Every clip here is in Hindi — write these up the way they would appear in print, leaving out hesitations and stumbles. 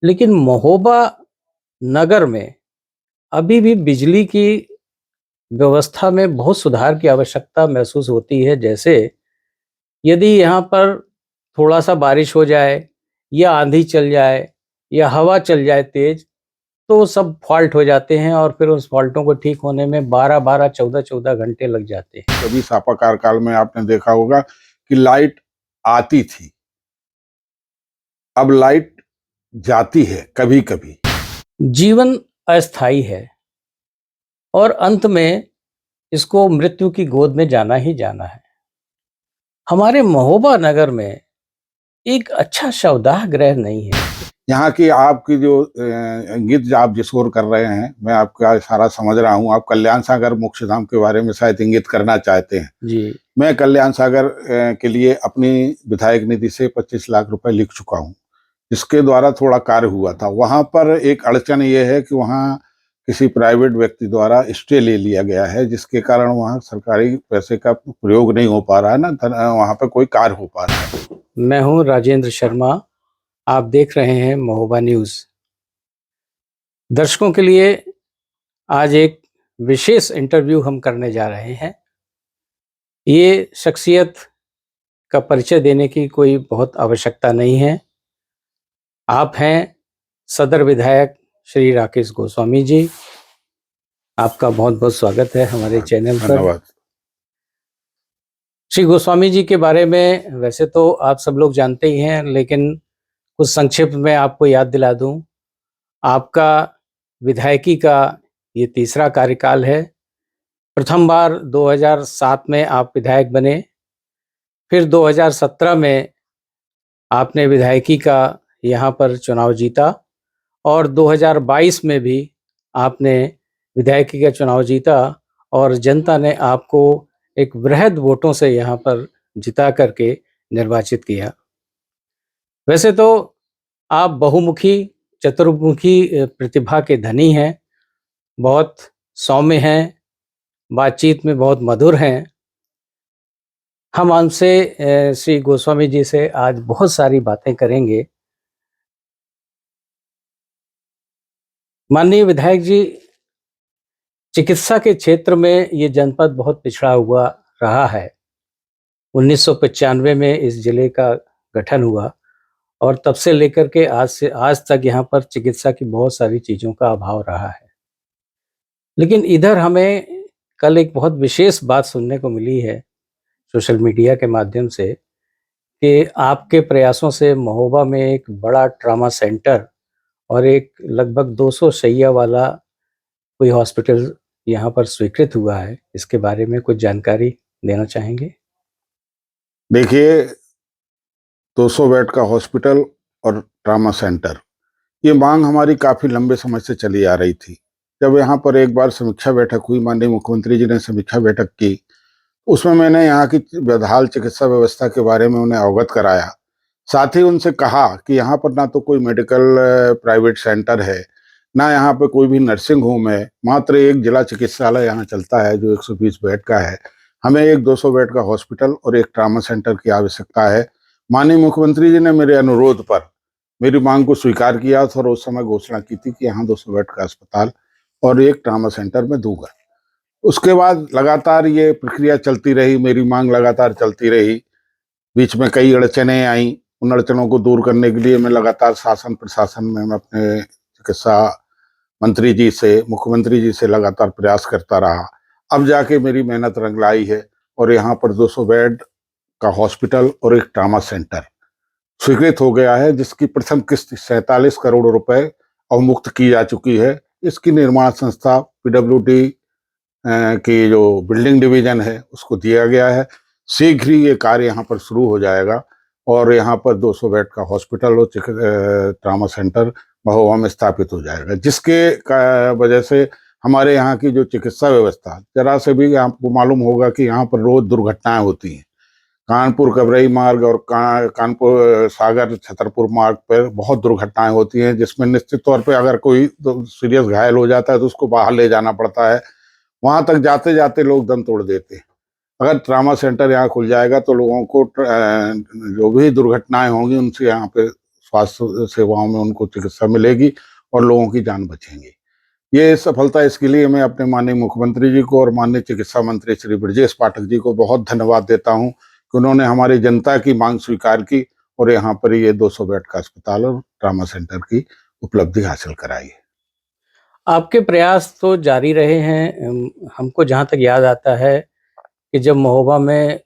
लेकिन महोबा नगर में अभी भी बिजली की व्यवस्था में बहुत सुधार की आवश्यकता महसूस होती है। जैसे यदि यहाँ पर थोड़ा-सा बारिश हो जाए या आंधी चल जाए या हवा चल जाए तेज, तो सब फ़ॉल्ट हो जाते हैं और फिर उस फ़ॉल्टों को ठीक होने में 12-12, 14-14 घंटे लग जाते हैं। कभी सापाकार काल में आपने देखा होगा कि लाइट आती थी, अब लाइट जाती है कभी-कभी। जीवन अस्थायी है और अंत में इसको मृत्यु की गोद में जाना ही जाना है। हमारे महोबा नगर में एक अच्छा शवदाह गृह नहीं है। यहाँ की आपकी जो इंगित आप जिस ओर कर रहे हैं, मैं आपका इशारा समझ रहा हूँ। आप कल्याण सागर मोक्षधाम के बारे में शायद इंगित करना चाहते हैं। जी। मैं कल्याण सागर के लिए अपनी विधायक निधि से 25 लाख रुपए लिख चुका हूँ, जिसके द्वारा थोड़ा कार्य हुआ था। वहाँ पर एक अड़चन ये है कि वहाँ किसी प्राइवेट व्यक्ति द्वारा स्टे ले लिया गया है, जिसके कारण वहाँ सरकारी पैसे का प्रयोग नहीं हो पा रहा है ना, वहाँ पे कोई कार्य हो पा रहा है। मैं हूँ राजेंद्र शर्मा, आप देख रहे हैं महोबा न्यूज़। दर्शकों के लिए आज एक विशेष इंटरव्यू हम करने जा रहे हैं। ये शख्सियत का परिचय देने की कोई बहुत आवश्यकता नहीं है। आप हैं सदर विधायक श्री राकेश गोस्वामी जी। आपका बहुत-बहुत स्वागत है हमारे चैनल पर। धन्यवाद। श्री गोस्वामी जी के बारे में वैसे तो आप सब लोग जानते ही हैं, लेकिन कुछ संक्षिप्त में आपको याद दिला दूं। आपका विधायकी का ये तीसरा कार्यकाल है। प्रथम बार 2007 में आप विधायक बने, फिर 2017 में आपने विधायकी का यहाँ पर चुनाव जीता और 2022 में भी आपने विधायकी का चुनाव जीता और जनता ने आपको एक वृहद वोटों से यहाँ पर जिता करके निर्वाचित किया। वैसे तो आप बहुमुखी, चतुर्मुखी प्रतिभा के धनी हैं, बहुत सौम्य हैं, बातचीत में बहुत मधुर हैं। हम आपसे श्री गोस्वामी जी से आज बहुत सारी बातें करेंगे। माननीय विधायक जी, चिकित्सा के क्षेत्र में ये जनपद बहुत पिछड़ा हुआ रहा है। 1995 में इस जिले का गठन हुआ और तब से लेकर के आज तक यहाँ पर चिकित्सा की बहुत सारी चीज़ों का अभाव रहा है। लेकिन इधर हमें कल एक बहुत विशेष बात सुनने को मिली है सोशल मीडिया के माध्यम से कि आपके प्रयासों से महोबा में एक बड़ा ट्रॉमा सेंटर और एक लगभग 200 शैय्या वाला कोई हॉस्पिटल यहाँ पर स्वीकृत हुआ है। इसके बारे में कुछ जानकारी देना चाहेंगे? देखिए, 200 बेड का हॉस्पिटल और ट्रॉमा सेंटर, ये मांग हमारी काफ़ी लंबे समय से चली आ रही थी। जब यहाँ पर एक बार समीक्षा बैठक हुई, माननीय मुख्यमंत्री जी ने समीक्षा बैठक की, उसमें मैंने यहाँ की बदहाल चिकित्सा व्यवस्था के बारे में उन्हें अवगत कराया। साथ ही उनसे कहा कि यहाँ पर ना तो कोई मेडिकल प्राइवेट सेंटर है, ना यहाँ पे कोई भी नर्सिंग होम है, मात्र एक जिला चिकित्सालय यहाँ चलता है जो 120 बेड का है। हमें एक 200 बेड का हॉस्पिटल और एक ट्रॉमा सेंटर की आवश्यकता है। माननीय मुख्यमंत्री जी ने मेरे अनुरोध पर मेरी मांग को स्वीकार किया था और उस समय घोषणा की थी कि यहाँ 200 बेड का अस्पताल और एक ट्रॉमा सेंटर मैं दूंगा। उसके बाद लगातार ये प्रक्रिया चलती रही, मेरी मांग लगातार चलती रही। बीच में कई अड़चनें आईं, उन अड़चनों को दूर करने के लिए मैं लगातार शासन प्रशासन में मैं अपने चिकित्सा मंत्री जी से, मुख्यमंत्री जी से लगातार प्रयास करता रहा। अब जाके मेरी मेहनत रंग लाई है और यहाँ पर 200 बेड का हॉस्पिटल और एक ट्रॉमा सेंटर स्वीकृत हो गया है, जिसकी प्रथम किस्त 47 करोड़ रुपए अवमुक्त की जा चुकी है। इसकी निर्माण संस्था पीडब्ल्यूडी की जो बिल्डिंग डिवीजन है उसको दिया गया है। शीघ्र ही ये कार्य यहाँ पर शुरू हो जाएगा और यहाँ पर 200 बेड का हॉस्पिटल और ट्रामा सेंटर महोबा में स्थापित हो जाएगा, जिसके वजह से हमारे यहाँ की जो चिकित्सा व्यवस्था, जरा से भी आपको मालूम होगा कि यहाँ पर रोज दुर्घटनाएं होती हैं। कानपुर कबरई मार्ग और कानपुर सागर छतरपुर मार्ग पर बहुत दुर्घटनाएं होती हैं, जिसमें निश्चित तौर पे अगर कोई तो सीरियस घायल हो जाता है तो उसको बाहर ले जाना पड़ता है। वहां तक जाते जाते लोग दम तोड़ देते हैं। अगर ट्रामा सेंटर यहाँ खुल जाएगा तो लोगों को जो भी दुर्घटनाएं होंगी उनसे यहाँ पे स्वास्थ्य सेवाओं में उनको चिकित्सा मिलेगी और लोगों की जान बचेंगी। ये सफलता इसके लिए मैं अपने माननीय मुख्यमंत्री जी को और माननीय चिकित्सा मंत्री श्री ब्रजेश पाठक जी को बहुत धन्यवाद देता हूँ कि उन्होंने हमारी जनता की मांग स्वीकार की और यहाँ पर ये 200 बेड का अस्पताल और ट्रामा सेंटर की उपलब्धि हासिल कराई है। आपके प्रयास तो जारी रहे हैं। हमको जहाँ तक याद आता है कि जब महोबा में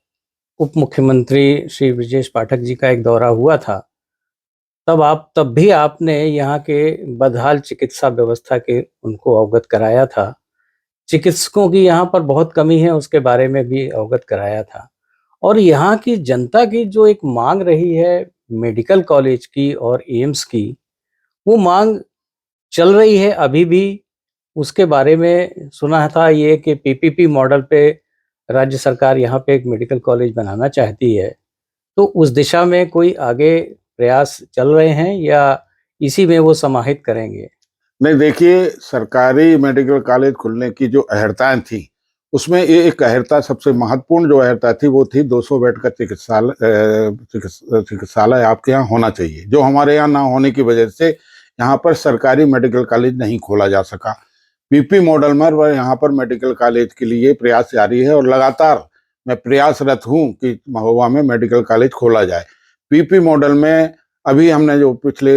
उप मुख्यमंत्री श्री ब्रजेश पाठक जी का एक दौरा हुआ था, तब भी आपने यहाँ के बदहाल चिकित्सा व्यवस्था के उनको अवगत कराया था। चिकित्सकों की यहाँ पर बहुत कमी है, उसके बारे में भी अवगत कराया था। और यहाँ की जनता की जो एक मांग रही है मेडिकल कॉलेज की और एम्स की, वो मांग चल रही है अभी भी। उसके बारे में सुना था ये कि पीपीपी मॉडल पे राज्य सरकार यहाँ पे एक मेडिकल कॉलेज बनाना चाहती है। तो उस दिशा में कोई आगे प्रयास चल रहे हैं या इसी में वो समाहित करेंगे? नहीं, देखिए, सरकारी मेडिकल कॉलेज खुलने की जो अहर्ताएँ थी, उसमें ये एक अहर्ता, सबसे महत्वपूर्ण जो अहर्ता थी, वो थी 200 बेड का चिकित्सालय आपके यहाँ होना चाहिए, जो हमारे यहाँ ना होने की वजह से यहाँ पर सरकारी मेडिकल कॉलेज नहीं खोला जा सका। पीपी मॉडल में वह यहाँ पर मेडिकल कॉलेज के लिए प्रयास जारी है और लगातार मैं प्रयासरत हूँ कि महोबा में मेडिकल कॉलेज खोला जाए। पीपी मॉडल में अभी हमने जो पिछले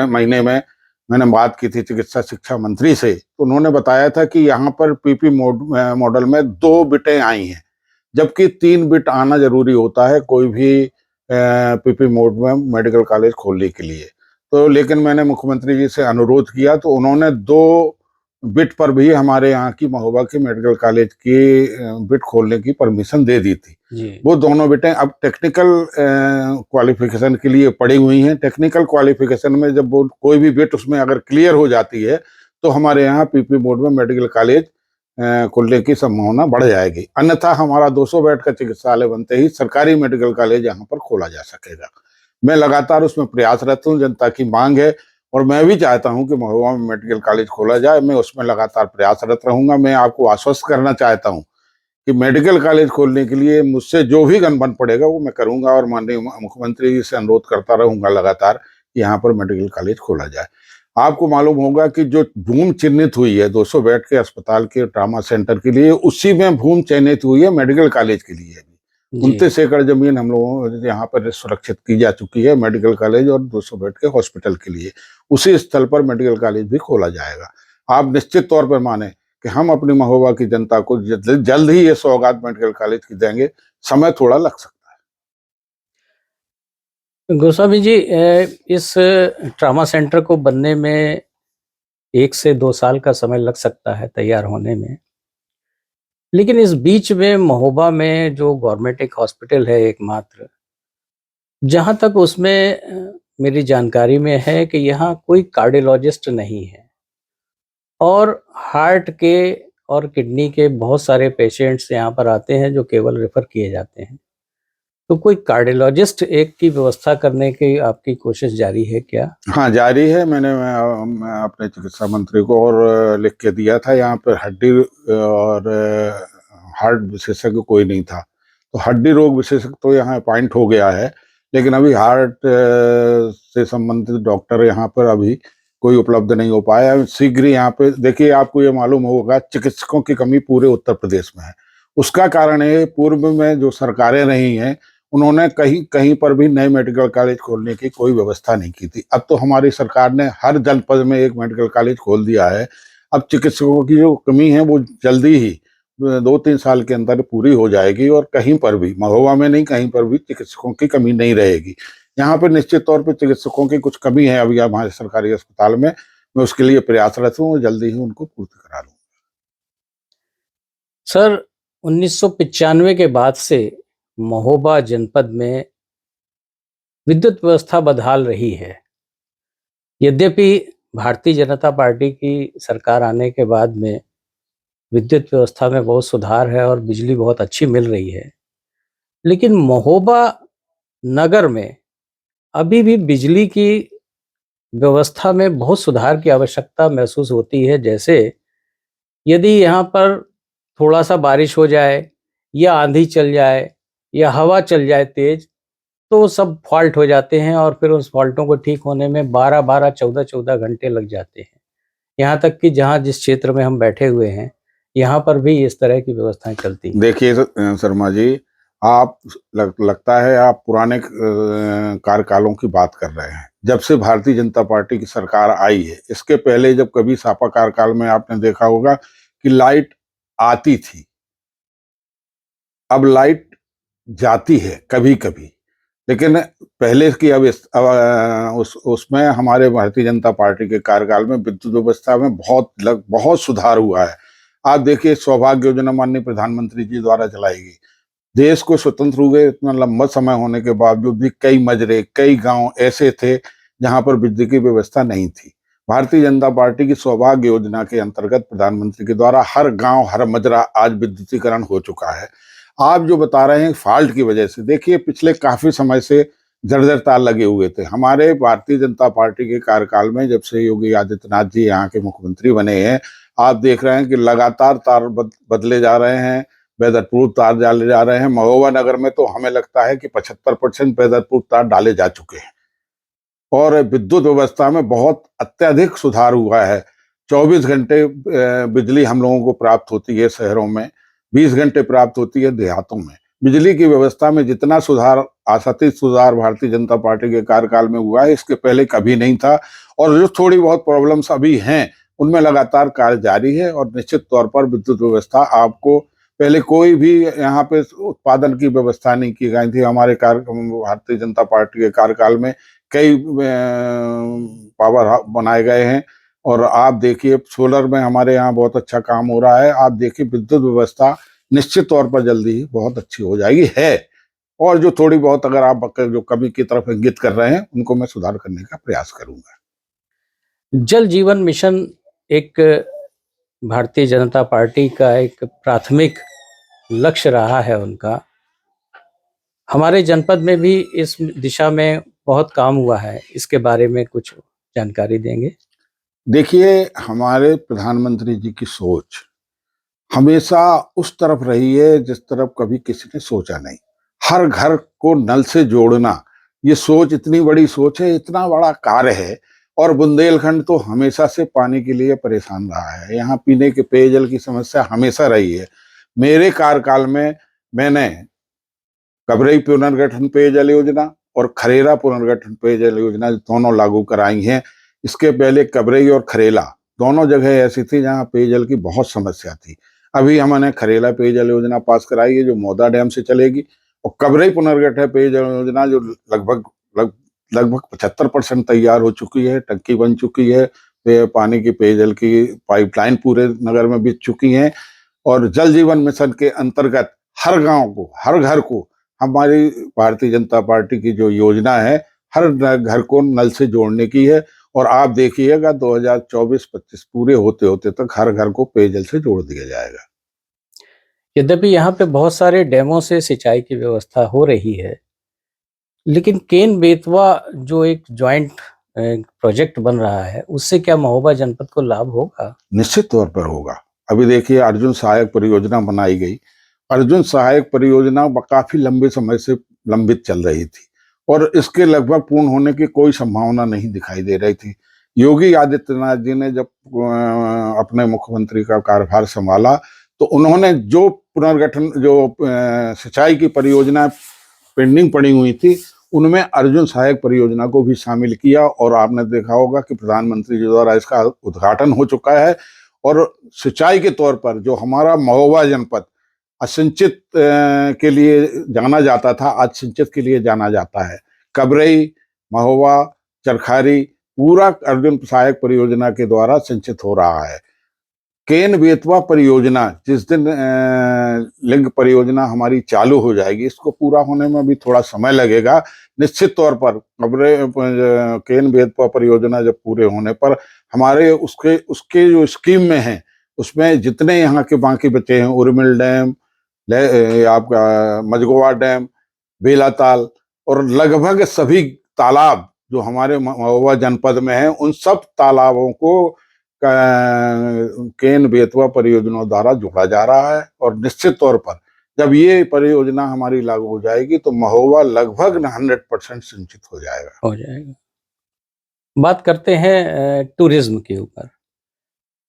महीने में मैंने बात की थी चिकित्सा शिक्षा मंत्री से, तो उन्होंने बताया था कि यहाँ पर पीपी मॉडल में 2 बिटें आई हैं, जबकि 3 बिट आना जरूरी होता है कोई भी पीपी मोड में मेडिकल कॉलेज खोलने के लिए। तो लेकिन मैंने मुख्यमंत्री जी से अनुरोध किया तो उन्होंने 2 बिट पर भी हमारे यहाँ की महोबा की मेडिकल कॉलेज की बिट खोलने की परमिशन दे दी थी। वो दोनों बिटें अब टेक्निकल क्वालिफिकेशन के लिए पड़ी हुई हैं। टेक्निकल क्वालिफिकेशन में जब वो कोई भी बिट उसमें अगर क्लियर हो जाती है तो हमारे यहाँ पीपी बोर्ड में मेडिकल कॉलेज खुलने की संभावना बढ़ जाएगी। अन्यथा हमारा 200 बेड का चिकित्सालय बनते ही सरकारी मेडिकल कॉलेज यहाँ पर खोला जा सकेगा। मैं लगातार उसमें प्रयासरत हूँ, जनता की मांग है और मैं भी चाहता हूँ कि महोबा में मेडिकल कॉलेज खोला जाए। मैं उसमें लगातार प्रयासरत रहूंगा। मैं आपको आश्वस्त करना चाहता हूँ कि मेडिकल कॉलेज खोलने के लिए मुझसे जो भी गठबंधन पड़ेगा वो मैं करूंगा और माननीय मुख्यमंत्री जी से अनुरोध करता रहूंगा लगातार कि यहाँ पर मेडिकल कॉलेज खोला जाए। आपको मालूम होगा कि जो भूमि चिन्हित हुई है 200 बेड के अस्पताल के ट्रामा सेंटर के लिए, उसी में भूमि चिन्हित हुई है मेडिकल कॉलेज के लिए। 29 एकड़ जमीन हम लोगों यहाँ पर सुरक्षित की जा चुकी है मेडिकल कॉलेज और 200 बेड के हॉस्पिटल के लिए। उसी स्थल पर मेडिकल कॉलेज भी खोला जाएगा। आप निश्चित तौर पर माने कि हम अपनी महोबा की जनता को जल्द ही ये सौगात मेडिकल कॉलेज की देंगे। समय थोड़ा लग सकता है। गोस्वामी जी, इस ट्रामा सेंटर को बनने में 1 से 2 साल का समय लग सकता है तैयार होने में, लेकिन इस बीच में महोबा में जो गवर्नमेंट एक हॉस्पिटल है एकमात्र, जहाँ तक उसमें मेरी जानकारी में है कि यहाँ कोई कार्डियोलॉजिस्ट नहीं है और हार्ट के और किडनी के बहुत सारे पेशेंट्स यहाँ पर आते हैं जो केवल रेफर किए जाते हैं। तो कोई कार्डियोलॉजिस्ट एक की व्यवस्था करने की आपकी कोशिश जारी है क्या? हाँ, जारी है। मैं अपने चिकित्सा मंत्री को और लिख के दिया था। यहाँ पर हड्डी और हार्ट विशेषज्ञ कोई नहीं था, तो हड्डी रोग विशेषज्ञ तो यहाँ अपॉइंट हो गया है, लेकिन अभी हार्ट से संबंधित डॉक्टर यहाँ पर अभी कोई उपलब्ध नहीं हो पाया। शीघ्र यहाँ पे देखिए, आपको ये मालूम होगा चिकित्सकों की कमी पूरे उत्तर प्रदेश में है। उसका कारण है पूर्व में जो सरकारें रही हैं उन्होंने कहीं कहीं पर भी नए मेडिकल कॉलेज खोलने की कोई व्यवस्था नहीं की थी। अब तो हमारी सरकार ने हर जनपद में एक मेडिकल कॉलेज खोल दिया है। अब चिकित्सकों की जो कमी है वो जल्दी ही 2-3 साल के अंदर पूरी हो जाएगी और कहीं पर भी, महोबा में नहीं कहीं पर भी चिकित्सकों की कमी नहीं रहेगी। यहाँ पर निश्चित तौर पर चिकित्सकों की कुछ कमी है अभी हमारे सरकारी अस्पताल में। मैं उसके लिए प्रयासरत हूँ और जल्दी ही उनको पूर्ति करा लूँगा। सर, 1995 के बाद से महोबा जनपद में विद्युत व्यवस्था बदहाल रही है। यद्यपि भारतीय जनता पार्टी की सरकार आने के बाद में विद्युत व्यवस्था में बहुत सुधार है और बिजली बहुत अच्छी मिल रही है, लेकिन महोबा नगर में अभी भी बिजली की व्यवस्था में बहुत सुधार की आवश्यकता महसूस होती है। जैसे यदि यहाँ पर थोड़ा सा बारिश हो जाए या आंधी चल जाए या हवा चल जाए तेज, तो सब फॉल्ट हो जाते हैं और फिर उस फॉल्टों को ठीक होने में 12-12, 14-14 घंटे लग जाते हैं। यहाँ तक कि जहाँ जिस क्षेत्र में हम बैठे हुए हैं, यहाँ पर भी इस तरह की व्यवस्थाएँ चलती हैं। देखिए शर्मा जी, आप लगता है आप पुराने कार्यकालों की बात कर रहे हैं। जब से भारतीय जनता पार्टी की सरकार आई है, इसके पहले जब कभी सपा कार्यकाल में आपने देखा होगा कि लाइट आती थी, अब लाइट जाती है कभी-कभी। लेकिन पहले की उसमें हमारे भारतीय जनता पार्टी के कार्यकाल में विद्युत व्यवस्था में बहुत सुधार हुआ है। आप देखिए सौभाग्य योजना माननीय प्रधानमंत्री जी द्वारा चलाई गई। देश को स्वतंत्र हुए इतना लंबा समय होने के बावजूद भी कई मजरे, कई गांव ऐसे थे जहां पर बिजली की व्यवस्था नहीं थी। भारतीय जनता पार्टी की सौभाग्य योजना के अंतर्गत प्रधानमंत्री के द्वारा हर गांव, हर मजरा आज विद्युतीकरण हो चुका है। आप जो बता रहे हैं फॉल्ट की वजह से, देखिए पिछले काफी समय से जर्जर तार लगे हुए थे। हमारे भारतीय जनता पार्टी के कार्यकाल में जब से योगी आदित्यनाथ जी यहाँ के मुख्यमंत्री बने हैं, आप देख रहे हैं कि लगातार तार बदले जा रहे हैं, वेदर प्रूफ तार डाले जा रहे हैं। महोबा नगर में तो हमें लगता है कि 75% वेदर प्रूफ तार डाले जा चुके हैं और विद्युत व्यवस्था में बहुत अत्यधिक सुधार हुआ है। 24 घंटे बिजली हम लोगों को प्राप्त होती है शहरों में, 20 घंटे प्राप्त होती है देहातों में। बिजली की व्यवस्था में जितना सुधार, आशातीत सुधार भारतीय जनता पार्टी के कार्यकाल में हुआ है, इसके पहले कभी नहीं था। और जो थोड़ी बहुत प्रॉब्लम्स अभी हैं, उनमें लगातार कार्य जारी है और निश्चित तौर पर विद्युत व्यवस्था आपको, पहले कोई भी यहाँ पे उत्पादन की व्यवस्था नहीं की गई थी। हमारे भारतीय जनता पार्टी के कार्यकाल में कई पावर हाउस बनाए गए हैं और आप देखिए सोलर में हमारे यहाँ बहुत अच्छा काम हो रहा है। आप देखिए विद्युत व्यवस्था निश्चित तौर पर जल्दी ही बहुत अच्छी हो जाएगी है। और जो थोड़ी बहुत अगर आप जो कमी की तरफ इंगित कर रहे हैं, उनको मैं सुधार करने का प्रयास करूंगा। जल जीवन मिशन एक भारतीय जनता पार्टी का एक प्राथमिक लक्ष्य रहा है उनका। हमारे जनपद में भी इस दिशा में बहुत काम हुआ है। इसके बारे में कुछ जानकारी देंगे? देखिए, हमारे प्रधानमंत्री जी की सोच हमेशा उस तरफ रही है जिस तरफ कभी किसी ने सोचा नहीं। हर घर को नल से जोड़ना, ये सोच इतनी बड़ी सोच है, इतना बड़ा कार्य है। और बुंदेलखंड तो हमेशा से पानी के लिए परेशान रहा है। यहाँ पीने के पेयजल की समस्या हमेशा रही है। मेरे कार्यकाल में मैंने कबरई पुनर्गठन पेयजल योजना और खरेरा पुनर्गठन पेयजल योजना दोनों लागू कराई हैं। इसके पहले कबरई और खरेला दोनों जगह ऐसी थी जहां पेयजल की बहुत समस्या थी। अभी हमने खरेला पेयजल योजना पास कराई है जो मौदा डैम से चलेगी, और कबरई पुनर्गठन पेयजल योजना जो लगभग लग, लगभग 75% तैयार हो चुकी है, टंकी बन चुकी है, पानी की पेयजल की पाइपलाइन पूरे नगर में बिछ चुकी है। और जल जीवन मिशन के अंतर्गत हर गांव को, हर घर को हमारी भारतीय जनता पार्टी की जो योजना है, हर घर को नल से जोड़ने की है। और आप देखिएगा 2024-25 पूरे होते होते तक हर घर को पेयजल से जोड़ दिया जाएगा। यद्यपि यहाँ पे बहुत सारे डैमों से सिंचाई की व्यवस्था हो रही है, लेकिन केन बेतवा जो एक जॉइंट प्रोजेक्ट बन रहा है, उससे क्या महोबा जनपद को लाभ होगा? निश्चित तौर पर होगा। अभी देखिए अर्जुन सहायक परियोजना बनाई गई। अर्जुन सहायक परियोजना काफी लंबे समय से लंबित चल रही थी और इसके लगभग पूर्ण होने की कोई संभावना नहीं दिखाई दे रही थी। योगी आदित्यनाथ जी ने जब अपने मुख्यमंत्री का कार्यभार संभाला, तो उन्होंने जो पुनर्गठन, जो सिंचाई की परियोजना पेंडिंग पड़ी हुई थी, उनमें अर्जुन सहायक परियोजना को भी शामिल किया। और आपने देखा होगा कि प्रधानमंत्री जी द्वारा इसका उद्घाटन हो चुका है। और सिंचाई के तौर पर जो हमारा महोबा जनपद असिंचित के लिए जाना जाता था, आज सिंचित के लिए जाना जाता है। कबरई, महोबा, चरखारी पूरा अर्जुन सहायक परियोजना के द्वारा सिंचित हो रहा है। केन बेतवा परियोजना जिस दिन लिंक परियोजना हमारी चालू हो जाएगी, इसको पूरा होने में भी थोड़ा समय लगेगा। निश्चित तौर पर केन बेतवा परियोजना जब पूरे होने पर हमारे उसके उसके जो स्कीम में है, उसमें जितने यहाँ के बाकी बचे हैं, उर्मिल डैम, आपका मझगुआ डैम, बेलाताल और लगभग सभी तालाब जो हमारे महोबा जनपद में हैं, उन सब तालाबों को केन बेतवा परियोजना द्वारा जोड़ा जा रहा है। और निश्चित तौर पर जब ये परियोजना हमारी लागू हो जाएगी तो महोबा लगभग 100% सिंचित हो जाएगा। हो जाएगा। बात करते हैं टूरिज्म के ऊपर।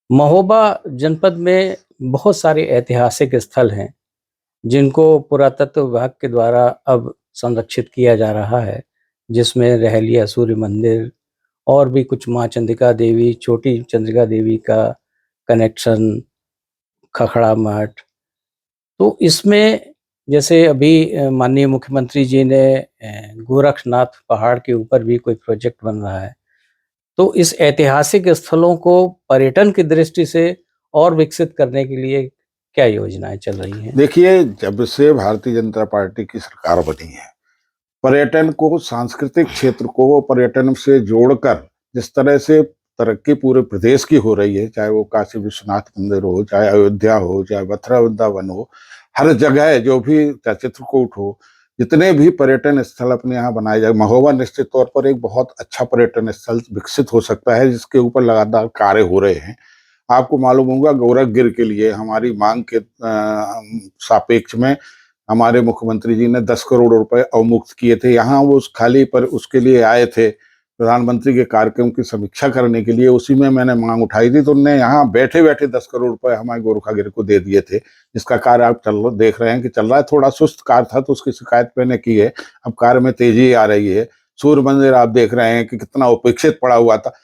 महोबा जनपद में बहुत सारे ऐतिहासिक स्थल हैं जिनको पुरातत्व विभाग के द्वारा अब संरक्षित किया जा रहा है, जिसमें रहलिया सूर्य मंदिर और भी कुछ माँ चंद्रिका देवी, छोटी चंद्रिका देवी का कनेक्शन, खखड़ा मठ। तो इसमें जैसे अभी माननीय मुख्यमंत्री जी ने गोरखनाथ पहाड़ के ऊपर भी कोई प्रोजेक्ट बन रहा है। तो इस ऐतिहासिक स्थलों को पर्यटन की दृष्टि से और विकसित करने के लिए क्या योजनाएं चल रही हैं? देखिए, जब से भारतीय जनता पार्टी की सरकार बनी है, पर्यटन को, सांस्कृतिक क्षेत्र को पर्यटन से जोड़कर जिस तरह से तरक्की पूरे प्रदेश की हो रही है, चाहे वो काशी विश्वनाथ मंदिर हो, चाहे अयोध्या हो, चाहे मथुरा वृंदावन हो, हर जगह जो भी, चाहे चित्रकूट हो, जितने भी पर्यटन स्थल अपने यहाँ बनाए जाए, महोबा निश्चित तौर पर एक बहुत अच्छा पर्यटन स्थल विकसित हो सकता है, जिसके ऊपर लगातार कार्य हो रहे हैं। आपको मालूम होगा, गोरखगिर के लिए हमारी मांग के सापेक्ष में हमारे मुख्यमंत्री जी ने 10 करोड़ रुपए अवमुक्त किए थे। यहाँ वो उस खाली पर उसके लिए आए थे, प्रधानमंत्री के कार्यक्रम की समीक्षा करने के लिए। उसी में मैंने मांग उठाई थी, तो उन्होंने यहाँ बैठे बैठे 10 करोड़ रुपए हमारे गोरखागिर को दे दिए थे, जिसका कार्य आप देख रहे हैं कि चल रहा है। थोड़ा सुस्त कार्य था तो उसकी शिकायत मैंने की है, अब कार्य में तेजी आ रही है। सूर्य मंदिर आप देख रहे हैं कि कितना उपेक्षित पड़ा हुआ था।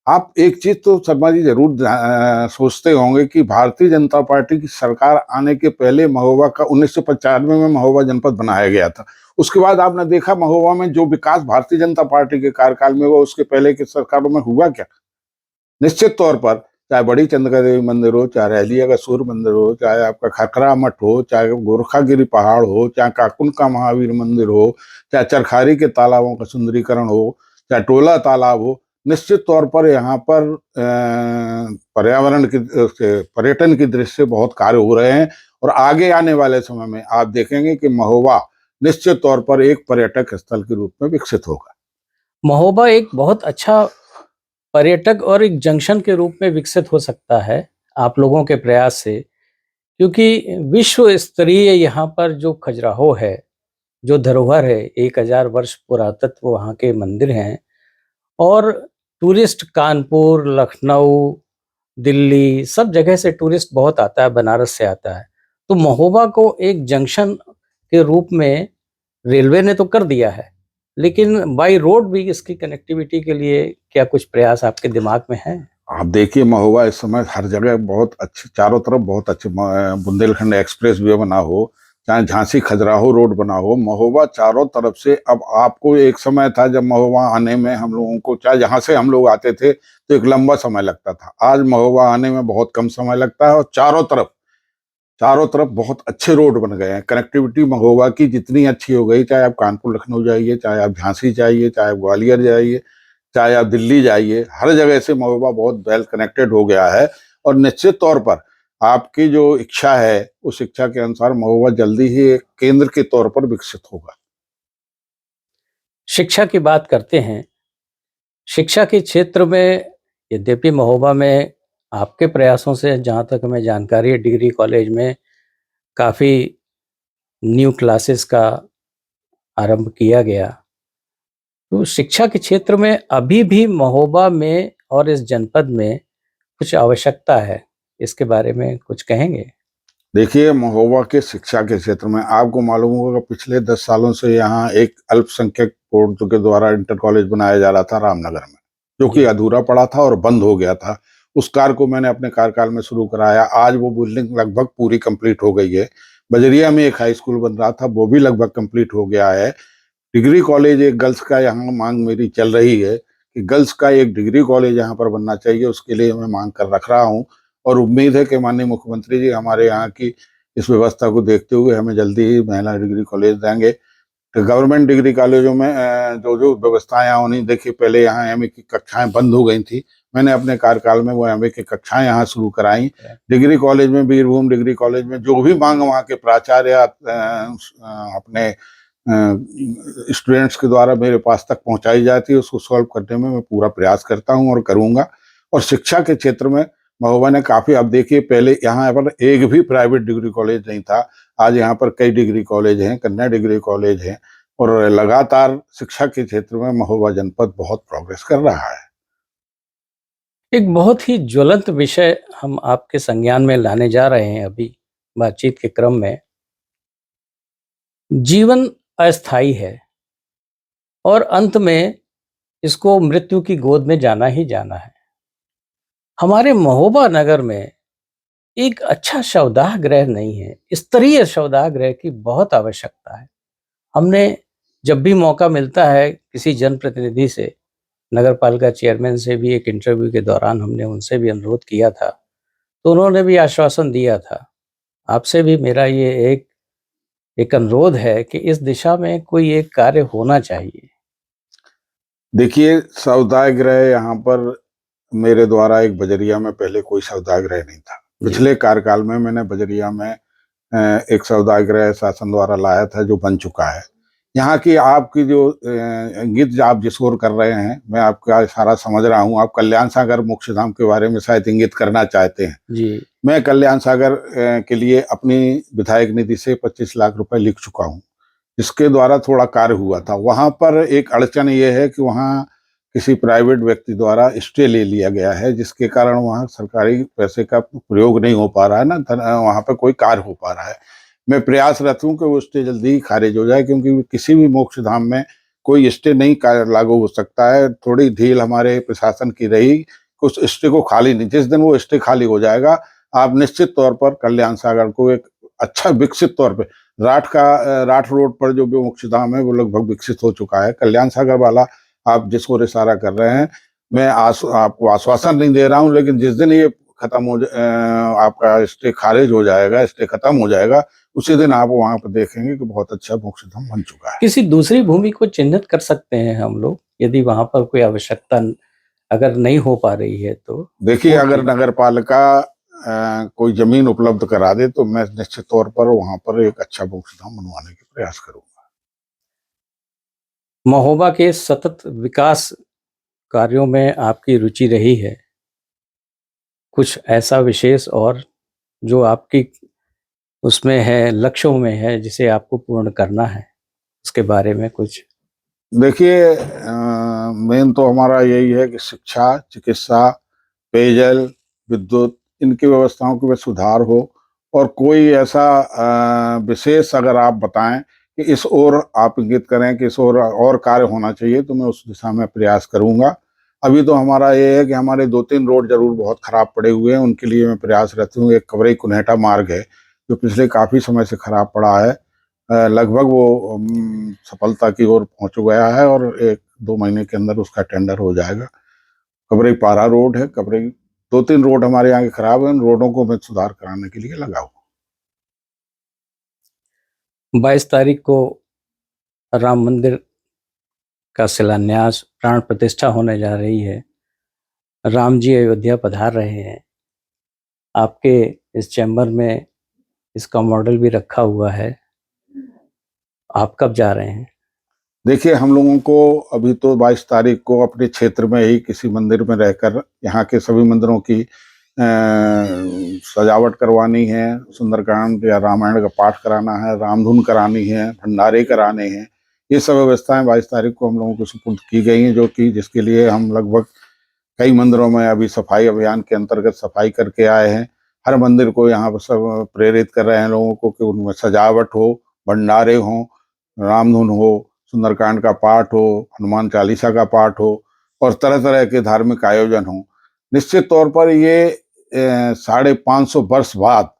आप एक चीज तो शर्मा जी जरूर सोचते होंगे कि भारतीय जनता पार्टी की सरकार आने के पहले महोबा का 1995 में महोबा जनपद बनाया गया था। उसके बाद आपने देखा महोबा में जो विकास भारतीय जनता पार्टी के कार्यकाल में हुआ, उसके पहले की सरकारों में हुआ क्या? निश्चित तौर पर, चाहे बड़ी चंद्रिका देवी मंदिर हो, चाहे रहलिया का सूर्य मंदिर हो, चाहे आपका खखरा मठ हो, चाहे गोरखागिरी पहाड़ हो, चाहे काकुन का महावीर मंदिर हो, चाहे चरखारी के तालाबों का सुंदरीकरण हो, चाहे टोला तालाब हो, निश्चित तौर पर यहाँ पर पर्यावरण की पर्यटन की दृष्टि से बहुत कार्य हो रहे हैं। और आगे आने वाले समय में आप देखेंगे कि महोबा निश्चित तौर पर एक पर्यटक स्थल के रूप में विकसित होगा। महोबा एक बहुत अच्छा पर्यटक और एक जंक्शन के रूप में विकसित हो सकता है आप लोगों के प्रयास से, क्योंकि विश्व स्तरीय यहाँ पर जो खजुराहो है, जो धरोहर है, 1000 वर्ष पुरातत्व वहाँ के मंदिर हैं और टूरिस्ट कानपुर, लखनऊ, दिल्ली सब जगह से टूरिस्ट बहुत आता है, बनारस से आता है। तो महोबा को एक जंक्शन के रूप में रेलवे ने तो कर दिया है, लेकिन बाई रोड भी इसकी कनेक्टिविटी के लिए क्या कुछ प्रयास आपके दिमाग में है? आप देखिए, महोबा इस समय हर जगह बहुत अच्छे, चारों तरफ बहुत अच्छे, बुंदेलखंड एक्सप्रेस वे बना हो, चाहे झांसी खजुराहो रोड बना हो, महोबा चारों तरफ से। अब आपको, एक समय था जब महोबा आने में हम लोगों को, चाहे जहाँ से हम लोग आते थे तो एक लंबा समय लगता था, आज महोबा आने में बहुत कम समय लगता है। और चारों तरफ बहुत अच्छे रोड बन गए हैं। कनेक्टिविटी महोबा की जितनी अच्छी हो गई, चाहे आप कानपुर लखनऊ जाइए, चाहे आप झांसी जाइए, चाहे आप ग्वालियर जाइए, चाहे आप दिल्ली जाइए, हर जगह से महोबा बहुत वेल कनेक्टेड हो गया है। और निश्चित तौर पर आपकी जो इच्छा है, उस इच्छा के अनुसार महोबा जल्दी ही एक केंद्र के तौर पर विकसित होगा। शिक्षा की बात करते हैं। शिक्षा के क्षेत्र में यद्यपि महोबा में आपके प्रयासों से जहाँ तक हमें जानकारी है, डिग्री कॉलेज में काफ़ी न्यू क्लासेस का आरंभ किया गया। तो शिक्षा के क्षेत्र में अभी भी महोबा में और इस जनपद में कुछ आवश्यकता है, इसके बारे में कुछ कहेंगे? देखिए, महोबा के शिक्षा के क्षेत्र में आपको मालूम होगा कि पिछले 10 सालों से यहाँ एक अल्पसंख्यक बोर्ड के द्वारा इंटर कॉलेज बनाया जा रहा था रामनगर में, जो कि जी। अधूरा पड़ा था और बंद हो गया था। उस कार्य को मैंने अपने कार्यकाल में शुरू कराया। आज वो बिल्डिंग लगभग पूरी कंप्लीट हो गई है। बजरिया में एक हाई स्कूल बन रहा था, वो भी लगभग कंप्लीट हो गया है। डिग्री कॉलेज एक गर्ल्स का यहाँ मांग मेरी चल रही है कि गर्ल्स का एक डिग्री कॉलेज यहाँ पर बनना चाहिए, उसके लिए मैं मांग कर रख रहा हूँ। और उम्मीद है कि माननीय मुख्यमंत्री जी हमारे यहाँ की इस व्यवस्था को देखते हुए हमें जल्दी ही महिला डिग्री कॉलेज देंगे। तो गवर्नमेंट डिग्री कॉलेजों में जो जो व्यवस्थाएं होनी, देखिए पहले यहाँ एमए की कक्षाएं बंद हो गई थी, मैंने अपने कार्यकाल में वो एमए की कक्षाएं यहाँ शुरू कराई। डिग्री कॉलेज में, बीरभूम डिग्री कॉलेज में जो भी मांग वहाँ के प्राचार्य अपने स्टूडेंट्स के द्वारा मेरे पास तक पहुंचाई जाती है, उसको सॉल्व करने में मैं पूरा प्रयास करता हूं और करूंगा। और शिक्षा के क्षेत्र में महोबा ने काफ़ी, अब देखिए पहले यहाँ पर एक भी प्राइवेट डिग्री कॉलेज नहीं था, आज यहाँ पर कई डिग्री कॉलेज हैं, कन्या डिग्री कॉलेज हैं और लगातार शिक्षा के क्षेत्र में महोबा जनपद बहुत प्रोग्रेस कर रहा है। एक बहुत ही ज्वलंत विषय हम आपके संज्ञान में लाने जा रहे हैं अभी बातचीत के क्रम में। जीवन अस्थायी है और अंत में इसको मृत्यु की गोद में जाना ही जाना है। हमारे महोबा नगर में एक अच्छा शवदाह गृह नहीं है, स्तरीय शवदाह गृह की बहुत आवश्यकता है। हमने जब भी मौका मिलता है किसी जनप्रतिनिधि से, नगर पालिका चेयरमैन से भी एक इंटरव्यू के दौरान हमने उनसे भी अनुरोध किया था, तो उन्होंने भी आश्वासन दिया था। आपसे भी मेरा ये एक अनुरोध है कि इस दिशा में कोई एक कार्य होना चाहिए। देखिए, समुदाय गृह यहाँ पर मेरे द्वारा एक बजरिया में पहले कोई समुदाय गृह नहीं था। जी। पिछले कार्यकाल में मैंने बजरिया में एक समुदाय गृह शासन द्वारा लाया था जो बन चुका है। यहाँ की आपकी जो इंगित आप जिस ओर कर रहे हैं, मैं आपका इशारा समझ रहा हूँ। आप कल्याण सागर मोक्षधाम के बारे में शायद इंगित करना चाहते हैं। जी। मैं कल्याण सागर के लिए अपनी विधायक निधि से 25 लाख रुपए लिख चुका हूँ, जिसके द्वारा थोड़ा कार्य हुआ था। वहाँ पर एक अड़चन ये है कि वहाँ किसी प्राइवेट व्यक्ति द्वारा स्टे ले लिया गया है, जिसके कारण वहाँ सरकारी पैसे का प्रयोग नहीं हो पा रहा है, ना वहाँ पर कोई कार्य हो पा रहा है। मैं प्रयासरत हूँ कि वो स्टे जल्दी ही खारिज हो जाए, क्योंकि किसी भी मोक्ष धाम में कोई स्टे नहीं लागू हो सकता है। थोड़ी ढील हमारे प्रशासन की रही, उस स्टे को खाली नहीं, जिस दिन वो स्टे खाली हो जाएगा, आप निश्चित तौर पर कल्याण सागर को एक अच्छा विकसित तौर पे, राठ रोड पर जो भी मोक्ष धाम है वो लगभग विकसित हो चुका है। कल्याण सागर वाला आप जिस ओर इशारा कर रहे हैं, मैं आपको आश्वासन नहीं दे रहा हूँ, लेकिन जिस दिन ये खत्म हो आपका स्टे खारिज हो जाएगा, स्टे खत्म हो जाएगा, उसी दिन आप वहां पर देखेंगे कि बहुत अच्छा मोक्षधाम बन चुका है। किसी दूसरी भूमि को चिन्हित कर सकते हैं हम लोग, यदि वहां पर कोई आवश्यकता अगर नहीं हो पा रही है तो। देखिए, अगर नगर पालिका कोई जमीन उपलब्ध करा दे तो मैं निश्चित तौर पर वहां पर एक अच्छा मोक्षधाम बनवाने के प्रयास करूंगा। महोबा के सतत विकास कार्यों में आपकी रुचि रही है, कुछ ऐसा विशेष और जो आपकी उसमें है, लक्ष्यों में है, जिसे आपको पूर्ण करना है, उसके बारे में कुछ? देखिए, मेन तो हमारा यही है कि शिक्षा, चिकित्सा, पेयजल, विद्युत, इनकी व्यवस्थाओं में सुधार हो, और कोई ऐसा विशेष अगर आप बताएं कि इस ओर आप इंगित करें कि इस ओर और कार्य होना चाहिए, तो मैं उस दिशा में प्रयास करूंगा। अभी तो हमारा ये है कि हमारे 2-3 रोड जरूर बहुत खराब पड़े हुए हैं, उनके लिए मैं प्रयासरत हूँ। एक कवरई कुन्हेटा मार्ग है जो पिछले काफ़ी समय से खराब पड़ा है। लगभग वो सफलता की ओर पहुंच गया है और 1-2 महीने के अंदर उसका टेंडर हो जाएगा। कबरई पारा रोड है, कबरई 2-3 रोड हमारे यहाँ के खराब हैं, उन रोडों को मैं सुधार कराने के लिए लगा हूँ। 22 तारीख को राम मंदिर का शिलान्यास, प्राण प्रतिष्ठा होने जा रही है। राम जी अयोध्या पधार रहे हैं। आपके इस चैम्बर में इसका मॉडल भी रखा हुआ है। आप कब जा रहे हैं? देखिए, हम लोगों को अभी तो 22 तारीख को अपने क्षेत्र में ही किसी मंदिर में रहकर यहाँ के सभी मंदिरों की सजावट करवानी है, सुंदरकांड या रामायण का पाठ कराना है, रामधुन करानी है, भंडारे कराने हैं। ये सब व्यवस्थाएं 22 तारीख को हम लोगों को सुपुर्द की गई हैं, जो कि जिसके लिए हम लगभग कई मंदिरों में अभी सफाई अभियान के अंतर्गत सफाई करके आए हैं। हर मंदिर को यहाँ पर सब प्रेरित कर रहे हैं लोगों को कि उनमें सजावट हो, भंडारे हों, रामधुन हो, सुंदरकांड का पाठ हो, हनुमान चालीसा का पाठ हो, और तरह तरह के धार्मिक आयोजन हों। निश्चित तौर पर ये 550 वर्ष बाद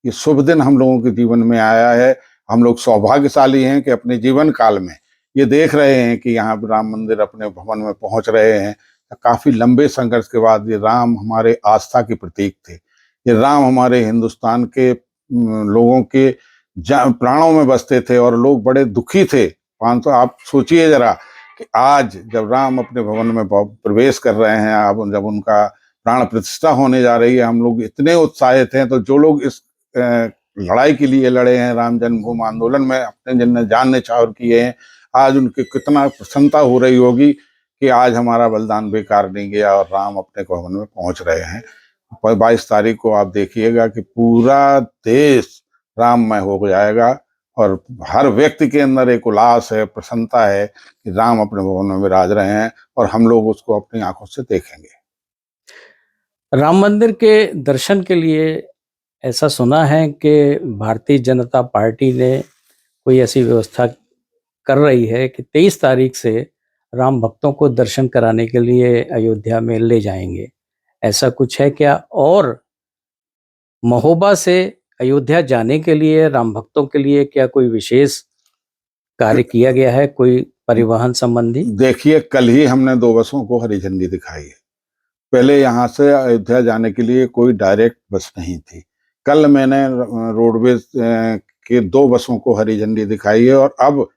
ये शुभ दिन हम लोगों के जीवन में आया है। हम लोग सौभाग्यशाली हैं कि अपने जीवन काल में ये देख रहे हैं कि यहाँ राम मंदिर अपने भवन में पहुंच रहे हैं। काफी लंबे संघर्ष के बाद ये राम हमारे आस्था के प्रतीक थे। ये राम हमारे हिंदुस्तान के लोगों के प्राणों में बसते थे और लोग बड़े दुखी थे। 500, आप सोचिए जरा कि आज जब राम अपने भवन में प्रवेश कर रहे हैं, अब जब उनका प्राण प्रतिष्ठा होने जा रही है, हम लोग इतने उत्साहित हैं। तो जो लोग इस लड़ाई के लिए लड़े हैं, राम जन्मभूमि आंदोलन में अपने जिन्हें जान न्यौछावर किए हैं, आज उनकी कितना प्रसन्नता हो रही होगी कि आज हमारा बलिदान बेकार नहीं गया और राम अपने भवन में पहुंच रहे हैं। 22 तारीख को आप देखिएगा कि पूरा देश राममय हो जाएगा और हर व्यक्ति के अंदर एक उल्लास है, प्रसन्नता है कि राम अपने भवन में विराज रहे हैं और हम लोग उसको अपनी आंखों से देखेंगे। राम मंदिर के दर्शन के लिए ऐसा सुना है कि भारतीय जनता पार्टी ने कोई ऐसी व्यवस्था कर रही है कि 23 तारीख से राम भक्तों को दर्शन कराने के लिए अयोध्या में ले जाएंगे। ऐसा कुछ है क्या? और महोबा से अयोध्या जाने के लिए राम भक्तों के लिए क्या कोई विशेष कार्य किया गया है, कोई परिवहन संबंधी? देखिए, कल ही हमने 2 बसों को हरी झंडी दिखाई है। पहले यहाँ से अयोध्या जाने के लिए कोई डायरेक्ट बस नहीं थी। कल मैंने रोडवेज के 2 बसों को हरी झंडी दिखाई है और अब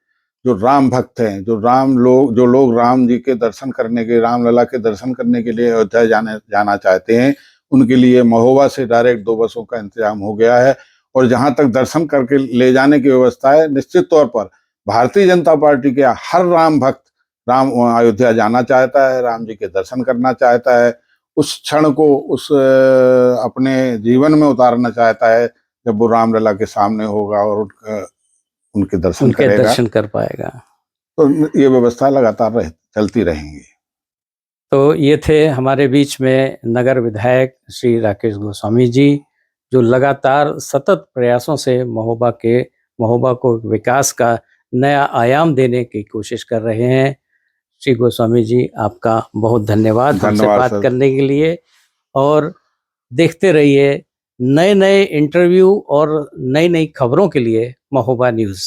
जो राम भक्त हैं, जो लोग राम जी के दर्शन करने के, रामलला के दर्शन करने के लिए अयोध्या जाना चाहते हैं, उनके लिए महोबा से डायरेक्ट 2 बसों का इंतजाम हो गया है। और जहां तक दर्शन करके ले जाने की व्यवस्था है, निश्चित तौर पर भारतीय जनता पार्टी के हर राम भक्त अयोध्या जाना चाहता है, राम जी के दर्शन करना चाहता है, उस क्षण को अपने जीवन में उतारना चाहता है जब वो रामलला के सामने होगा और उनके दर्शन कर पाएगा। तो ये व्यवस्था लगातार चलती रहेंगी। तो ये थे हमारे बीच में नगर विधायक श्री राकेश गोस्वामी जी, जो लगातार सतत प्रयासों से महोबा को विकास का नया आयाम देने की कोशिश कर रहे हैं। श्री गोस्वामी जी, आपका बहुत धन्यवाद हमसे बात करने के लिए। और देखते रहिए नए नए इंटरव्यू और नई नई खबरों के लिए महोबा न्यूज़।